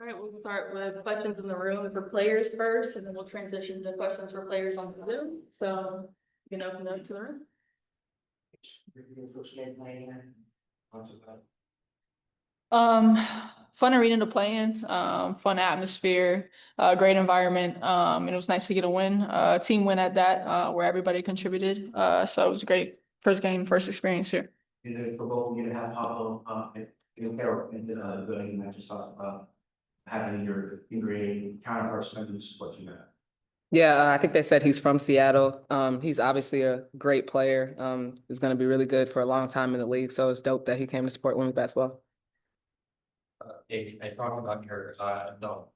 All right, we'll start with questions in the room for players first, and then we'll transition to questions for players on the Zoom. So you can open up to the room. Fun arena to play in, fun atmosphere, great environment. And it was nice to get a win, team win at that, where everybody contributed. So it was a great first game, first experience here. For both of you to have Pablo Carol into the building, I just talked about having your ingredient counterparts come to support you now. Yeah, I think they said he's from Seattle. He's obviously a great player. He's going to be really good for a long time in the league. So it's dope that he came to support women's basketball. Paige, I talked about your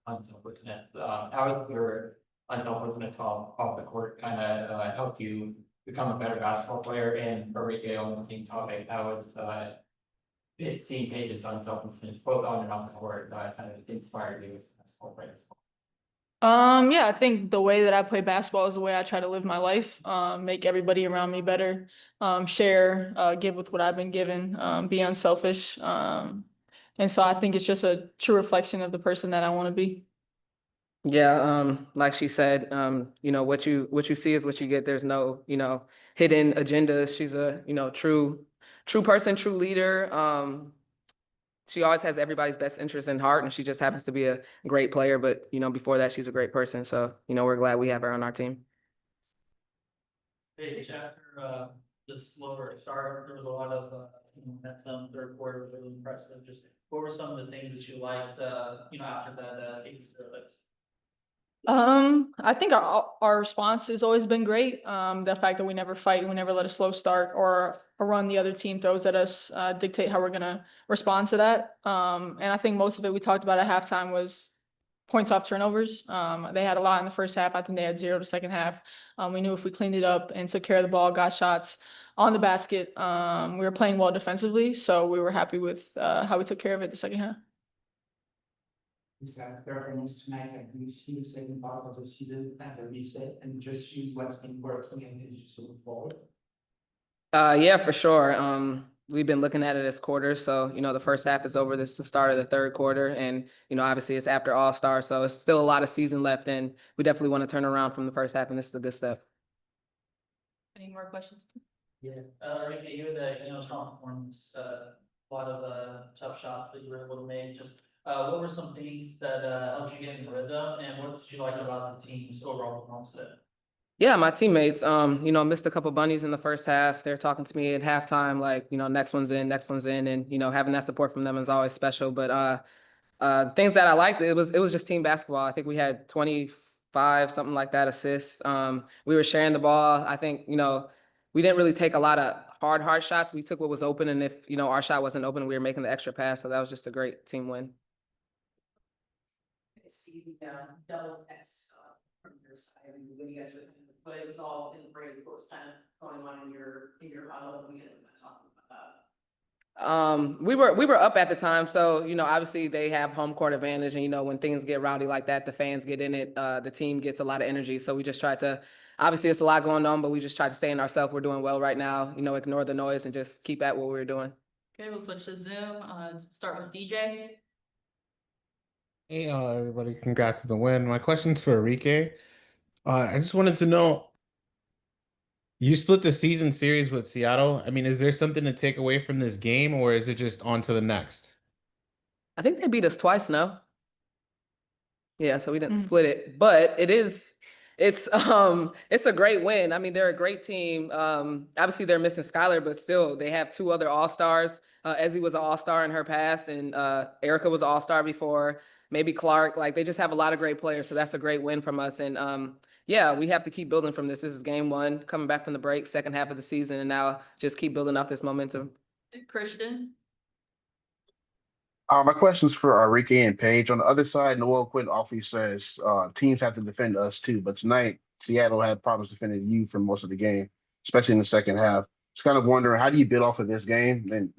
unselflessness. How has your unselflessness off the court kind of helped you become a better basketball player? And Arike, on the same topic, how it's seeing Paige's unselflessness both on and off the court kind of inspired you as a basketball player? Yeah, I think the way that I play basketball is the way I try to live my life, make everybody around me better, share, give with what I've been given, be unselfish. And so I think it's just a true reflection of the person that I want to be. Yeah, like she said, what you see is what you get. There's no, hidden agenda. She's a, true person, true leader. She always has everybody's best interest in heart, and she just happens to be a great player. But, before that, she's a great person. So, we're glad we have her on our team. Paige, after the slower start, there was a lot of momentum. Third quarter was really impressive. Just what were some of the things that you liked, after that 8-0? I think our response has always been great. The fact that we never fight, we never let a slow start or a run the other team throws at us dictate how we're gonna respond to that. And I think most of it we talked about at halftime was points off turnovers. They had a lot in the first half. I think they had 0 the second half. We knew if we cleaned it up and took care of the ball, got shots on the basket, we were playing well defensively. So we were happy with how we took care of it the second half. Is that performance tonight, and do you see the second part of the season as a reset and just use what's been working and then just move forward? Yeah, for sure. We've been looking at it as quarters. So, the first half is over. This is the start of the third quarter. And, obviously it's after All-Star. So it's still a lot of season left. And we definitely want to turn around from the first half. And this is a good step. Any more questions? Yeah, Arike, you had a strong performance, a lot of tough shots that you were able to make. Just what were some things that helped you get in the rhythm, and what did you like about the team's overall performance today? Yeah, my teammates, missed a couple bunnies in the first half. They're talking to me at halftime, like, next one's in. And, having that support from them is always special. But things that I liked, it was just team basketball. I think we had 25, something like that, assists. We were sharing the ball. I think, we didn't really take a lot of hard shots. We took what was open, and if, our shot wasn't open, we were making the extra pass. So that was just a great team win. I see the double text from your side when you guys were, but it was all in the break. What was kind of going on in your huddle when we had talking about that? We were up at the time, so obviously they have home court advantage, and when things get rowdy like that, the fans get in it. The team gets a lot of energy, so we just tried to. Obviously, it's a lot going on, but we just tried to stay in ourselves. We're doing well right now. Ignore the noise and just keep at what we were doing. Okay, we'll switch to Zoom. Start with DJ. Hey, everybody, congrats on the win. My question's for Arike. I just wanted to know, you split the season series with Seattle. I mean, is there something to take away from this game, or is it just on to the next? I think they beat us twice, no? Yeah, so we didn't split it, but it's a great win. I mean, they're a great team. Obviously they're missing Skylar, but still they have 2 other All-Stars. Ezzy was an All-Star in her past, and Erica was an All-Star before. Maybe Clark. Like, they just have a lot of great players, so that's a great win from us. And yeah, we have to keep building from this. This is game 1, coming back from the break, second half of the season, and now just keep building off this momentum. Christian. My question's for Arike and Paige. On the other side, Noel Quinn often says teams have to defend us too. But tonight, Seattle had problems defending you for most of the game, especially in the second half. Just kind of wondering, how do you build off of this game and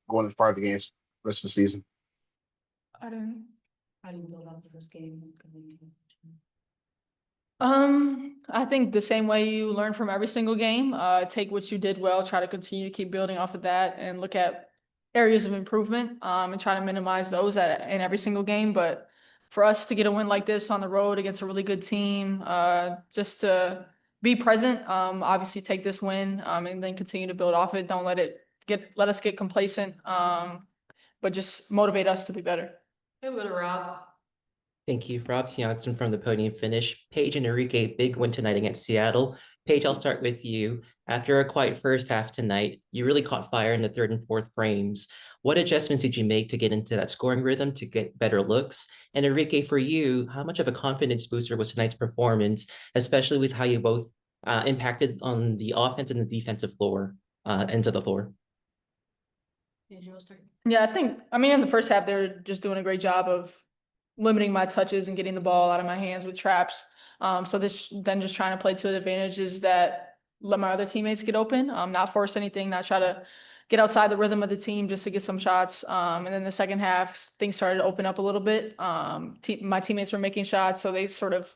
going as part of the games the rest of the season? How do you build off the first game? I think the same way you learn from every single game. Take what you did well, try to continue to keep building off of that, and look at areas of improvement and try to minimize those in every single game. But for us to get a win like this on the road against a really good team, just to be present, obviously take this win, and then continue to build off it. Don't let us get complacent, but just motivate us to be better. Hey, we'll go to Rob. Thank you. Rob Johnson from the Podium Finish. Paige and Arike, big win tonight against Seattle. Paige, I'll start with you. After a quiet first half tonight, you really caught fire in the third and fourth frames. What adjustments did you make to get into that scoring rhythm to get better looks? And Arike, for you, how much of a confidence booster was tonight's performance, especially with how you both impacted on the offense and the defensive floor, ends of the floor? Yeah, I mean, in the first half, they're just doing a great job of limiting my touches and getting the ball out of my hands with traps. So then just trying to play to the advantages that let my other teammates get open, not force anything, not try to get outside the rhythm of the team just to get some shots. And then the second half, things started to open up a little bit. My teammates were making shots, so they sort of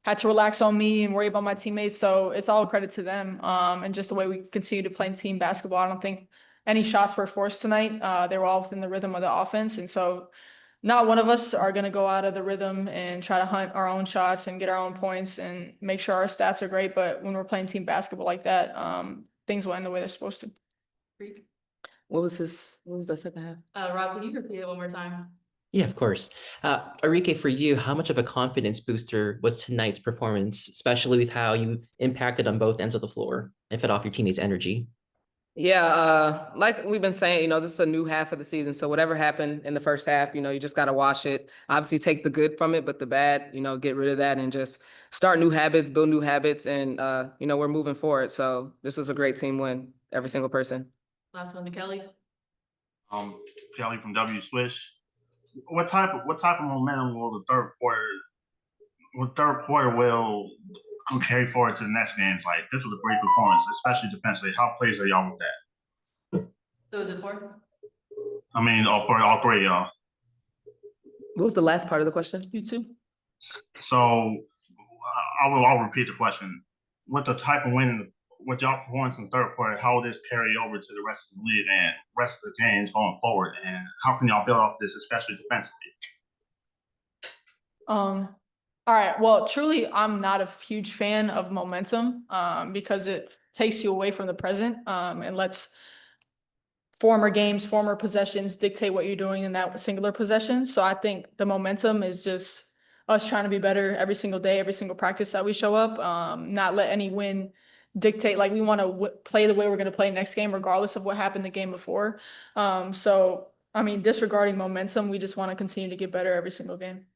had to relax on me and worry about my teammates. So it's all credit to them, and just the way we continue to play team basketball. I don't think any shots were forced tonight. They were all within the rhythm of the offense. And so not one of us are going to go out of the rhythm and try to hunt our own shots and get our own points and make sure our stats are great. But when we're playing team basketball like that, things will end the way they're supposed to. What was the second half? Rob, can you repeat it one more time? Yeah, of course. Arike, for you, how much of a confidence booster was tonight's performance, especially with how you impacted on both ends of the floor and fed off your teammates' energy? Yeah, like we've been saying, this is a new half of the season. So whatever happened in the first half, you just got to wash it. Obviously take the good from it, but the bad, get rid of that and just start new habits, build new habits. And, we're moving forward. So this was a great team win, every single person. Last one to Kelly. Kelly from W Switch. What type of momentum will the third quarter will carry forward to the next games? Like, this was a great performance, especially defensively. How pleased are y'all with that? Who was it for? I mean, all three of y'all. What was the last part of the question? You too. So I'll repeat the question. With the type of win, with y'all performance in the third quarter, how will this carry over to the rest of the league and rest of the games going forward? And how can y'all build off this, especially defensively? All right. Well, truly, I'm not a huge fan of momentum, because it takes you away from the present, and lets former games, former possessions dictate what you're doing in that singular possession. So I think the momentum is just us trying to be better every single day, every single practice that we show up, not let any win dictate. Like, we want to play the way we're going to play next game, regardless of what happened the game before. So, I mean, disregarding momentum, we just want to continue to get better every single game.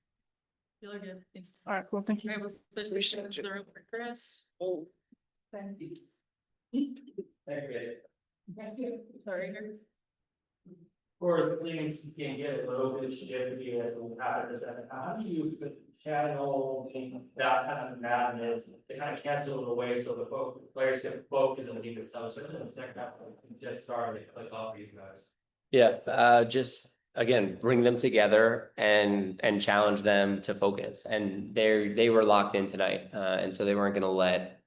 You look good. Thanks. All right, cool. Thank you. All right, we'll switch to the room for Chris. Oh, Thank you. thank you. Sorry. Of course, the things you can't get it, but over the trajectory as we have it, how do you channel that kind of madness to kind of cancel it away so the players can focus on the game itself, especially in the second half, just started to click off for you guys? Yeah, just again, bring them together and challenge them to focus. And they were locked in tonight, and so they weren't going to let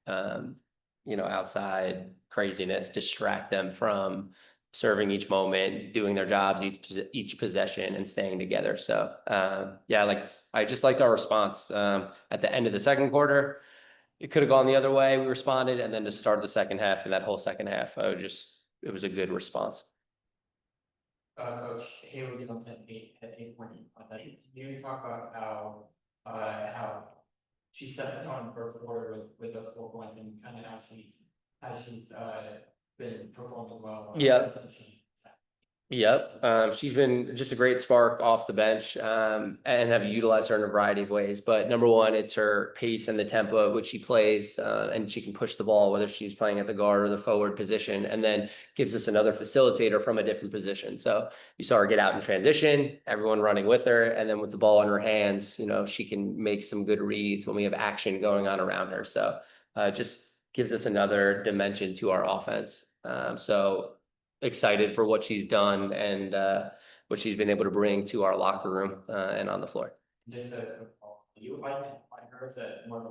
outside craziness distract them from serving each moment, doing their jobs each possession, and staying together. So I just liked our response at the end of the second quarter. It could have gone the other way. We responded, and then to start the second half and that whole second half, it was a good response. Coach Hayward, you at 8 points. You talk about how she set the tone in the first quarter with those 4 points and kind of how she's been performing well. Yep. She's been just a great spark off the bench, and have utilized her in a variety of ways. But number one, it's her pace and the tempo at which she plays, and she can push the ball, whether she's playing at the guard or the forward position, and then gives us another facilitator from a different position. So you saw her get out in transition, everyone running with her, and then with the ball in her hands, she can make some good reads when we have action going on around her. So just gives us another dimension to our offense. So excited for what she's done and what she's been able to bring to our locker room and on the floor. Just you would like her to more of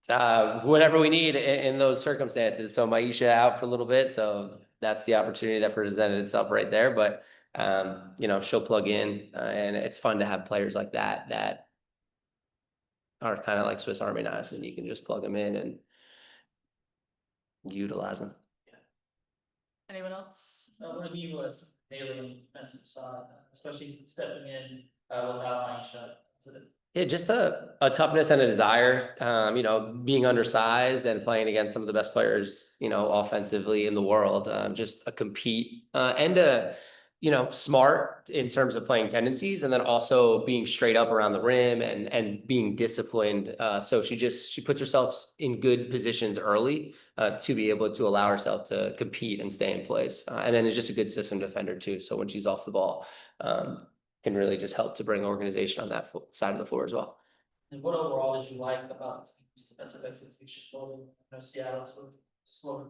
a Whatever we need in those circumstances. So Maisha out for a little bit, so that's the opportunity that presented itself right there. But you know, she'll plug in, and it's fun to have players like that are kind of like Swiss Army knives, and you can just plug them in and utilize them. Anyone else? What have you as daily on the defensive side, especially stepping in without my shot? Yeah, just a toughness and a desire, you know, being undersized and playing against some of the best players, you know, offensively in the world, just a compete, and you know, smart in terms of playing tendencies, and then also being straight up around the rim and being disciplined. So she puts herself in good positions early, to be able to allow herself to compete and stay in place. And then it's just a good system defender too. So when she's off the ball, can really just help to bring organization on that side of the floor as well. And what overall did you like about the team's defensive execution? Seattle sort of slower.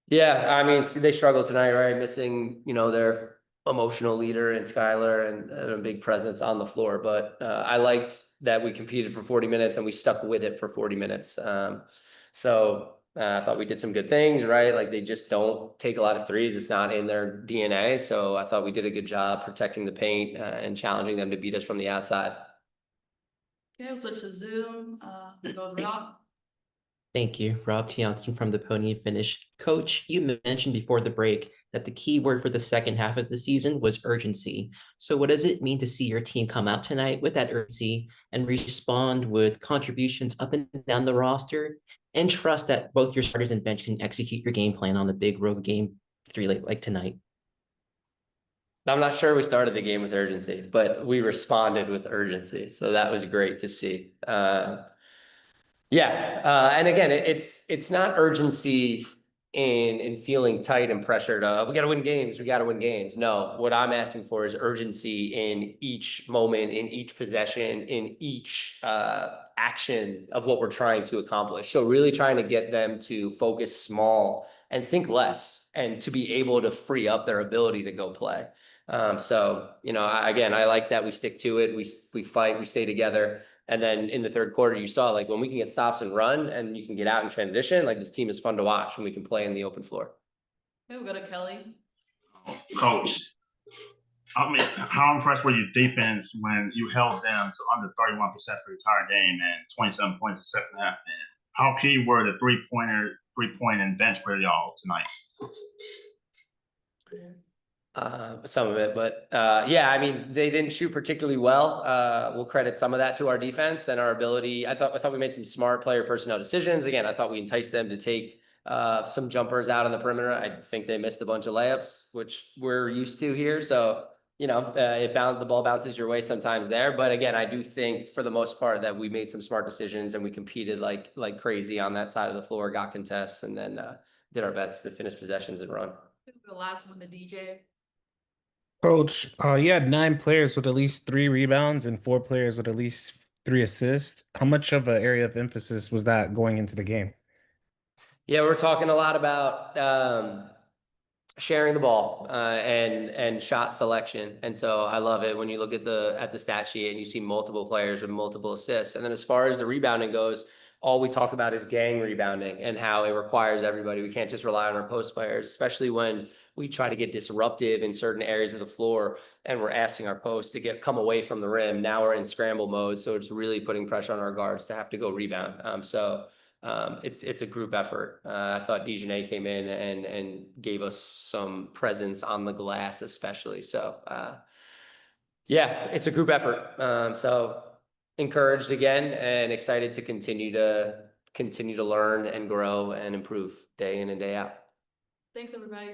Yeah, I mean, they struggled tonight, right? Missing, you know, their emotional leader in Skylar and a big presence on the floor. But I liked that we competed for 40 minutes and we stuck with it for 40 minutes. So I thought we did some good things, right? Like they just don't take a lot of threes. It's not in their DNA. So I thought we did a good job protecting the paint, and challenging them to beat us from the outside. Okay, we'll switch to Zoom. We'll go with Rob. Thank you, Rob Tiongson from the Pony and Finish. Coach, you mentioned before the break that the key word for the second half of the season was urgency. So what does it mean to see your team come out tonight with that urgency and respond with contributions up and down the roster, and trust that both your starters and bench can execute your game plan on the big road game 3 like tonight? I'm not sure we started the game with urgency, but we responded with urgency. So that was great to see. Yeah, and again, it's not urgency in feeling tight and pressured. We got to win games. We got to win games. No, what I'm asking for is urgency in each moment, in each possession, in each action of what we're trying to accomplish. So really trying to get them to focus small and think less, and to be able to free up their ability to go play. So you know, I like that we stick to it. We fight. We stay together. And then in the third quarter, you saw like when we can get stops and run and you can get out and transition, like this team is fun to watch when we can play in the open floor. Okay, we'll go to Kelly. Coach, I mean, how impressed were you defense when you held them to under 31% for the entire game and 27 points in the second half? And how key were the three-point and bench for y'all tonight? Some of it, but yeah, I mean, they didn't shoot particularly well. We'll credit some of that to our defense and our ability. I thought we made some smart player personnel decisions. Again, I thought we enticed them to take some jumpers out on the perimeter. I think they missed a bunch of layups, which we're used to here. So, you know, the ball bounces your way sometimes there. But again, I do think for the most part that we made some smart decisions and we competed like crazy on that side of the floor, got contests, and then did our best to finish possessions and run. The last one, the DJ. Coach, you had 9 players with at least 3 rebounds and 4 players with at least 3 assists. How much of an area of emphasis was that going into the game? Yeah, we're talking a lot about sharing the ball and shot selection, and so I love it when you look at the stat sheet and you see multiple players with multiple assists. And then as far as the rebounding goes, all we talk about is gang rebounding and how it requires everybody. We can't just rely on our post players, especially when we try to get disruptive in certain areas of the floor and we're asking our posts to come away from the rim. Now we're in scramble mode, so it's really putting pressure on our guards to have to go rebound. It's a group effort. I thought Dejanay came in and gave us some presence on the glass, especially. So yeah, it's a group effort. So encouraged again and excited to continue to learn and grow and improve day in and day out. Thanks, everybody.